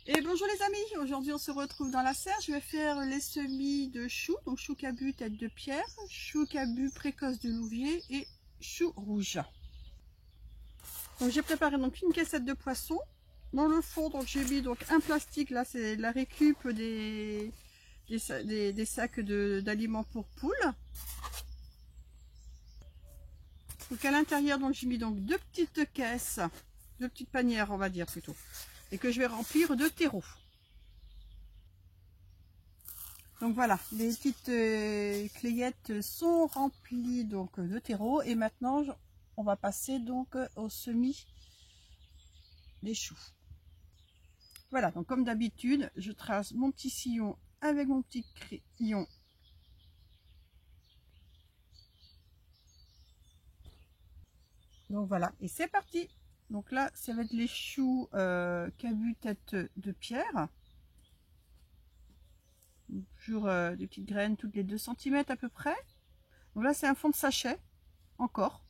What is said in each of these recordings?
Et bonjour les amis, aujourd'hui on se retrouve dans la serre. Je vais faire les semis de choux, donc chou cabu tête de pierre, chou cabu précoce de Louviers et chou rouge. Donc j'ai préparé donc une cassette de poisson. Dans le fond, donc j'ai mis donc un plastique, là c'est la récup des sacs d'aliments pour poules. Donc à l'intérieur, donc j'ai mis donc deux petites caisses, deux petites panières on va dire plutôt, et que je vais remplir de terreau. Donc voilà, les petites clayettes sont remplies donc de terreau et maintenant on va passer donc au semis des choux. Voilà, donc comme d'habitude, je trace mon petit sillon avec mon petit crayon. Donc voilà, et c'est parti. Donc là, ça va être les choux cabu tête de pierre. Toujours des petites graines toutes les 2 cm à peu près. Donc là, c'est un fond de sachet, encore.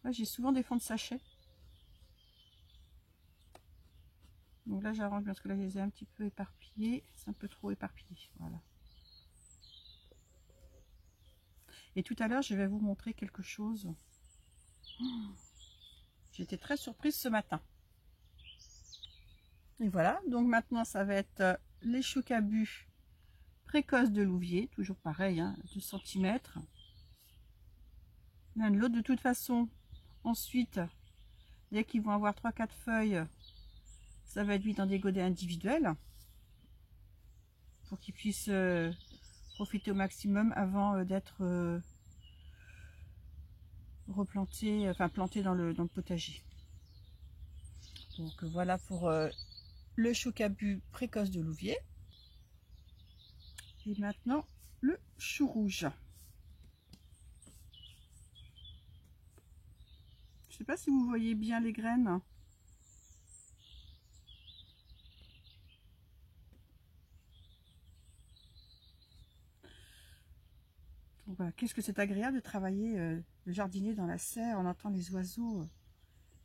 Là, j'ai souvent des fonds de sachet. Donc là, j'arrange parce que là, je les ai un petit peu éparpillés. C'est un peu trop éparpillé. Voilà. Et tout à l'heure, je vais vous montrer quelque chose. J'étais très surprise ce matin. Et voilà. Donc maintenant, ça va être les choux cabu précoces de Louviers. Toujours pareil, hein, 2 cm. L'un de l'autre. De toute façon, ensuite, dès qu'ils vont avoir 3-4 feuilles, ça va être mis dans des godets individuels. Pour qu'ils puissent profiter au maximum avant d'être replantés, enfin plantés dans le potager. Donc voilà pour le chou cabu précoce de Louviers. Et maintenant le chou rouge. Je ne sais pas si vous voyez bien les graines. Voilà, qu'est-ce que c'est agréable de travailler de jardiner dans la serre. On entend les oiseaux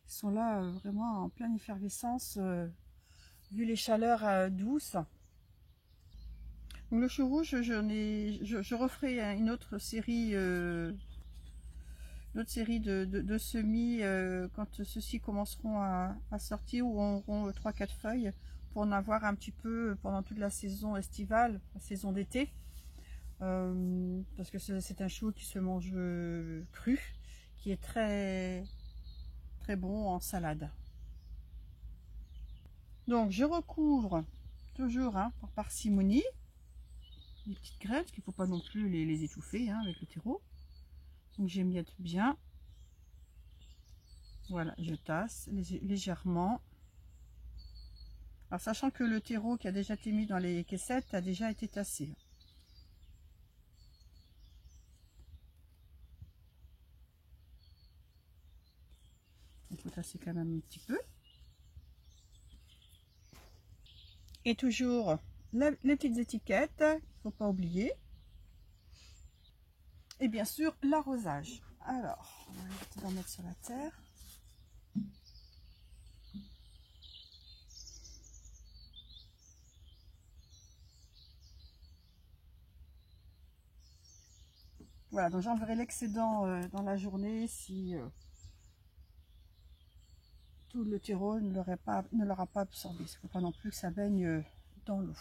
qui sont là vraiment en pleine effervescence vu les chaleurs douces. Donc le chou rouge, je referai une autre série de semis quand ceux-ci commenceront à sortir ou auront 3-4 feuilles pour en avoir un petit peu pendant toute la saison estivale, la saison d'été. Parce que c'est un chou qui se mange cru, qui est très très bon en salade. Donc je recouvre toujours par parcimonie les petites graines, parce qu'il ne faut pas non plus les étouffer avec le terreau. Donc j'émiette bien. Voilà, je tasse légèrement. Alors sachant que le terreau qui a déjà été mis dans les caissettes a déjà été tassé. Il faut tasser quand même un petit peu. Et toujours les petites étiquettes, il ne faut pas oublier. Et bien sûr l'arrosage. Alors, on va éviter d'en mettre sur la terre. Voilà, donc j'enverrai l'excédent dans la journée si tout le terreau ne l'aura pas absorbé. Il ne faut pas non plus que ça baigne dans l'eau.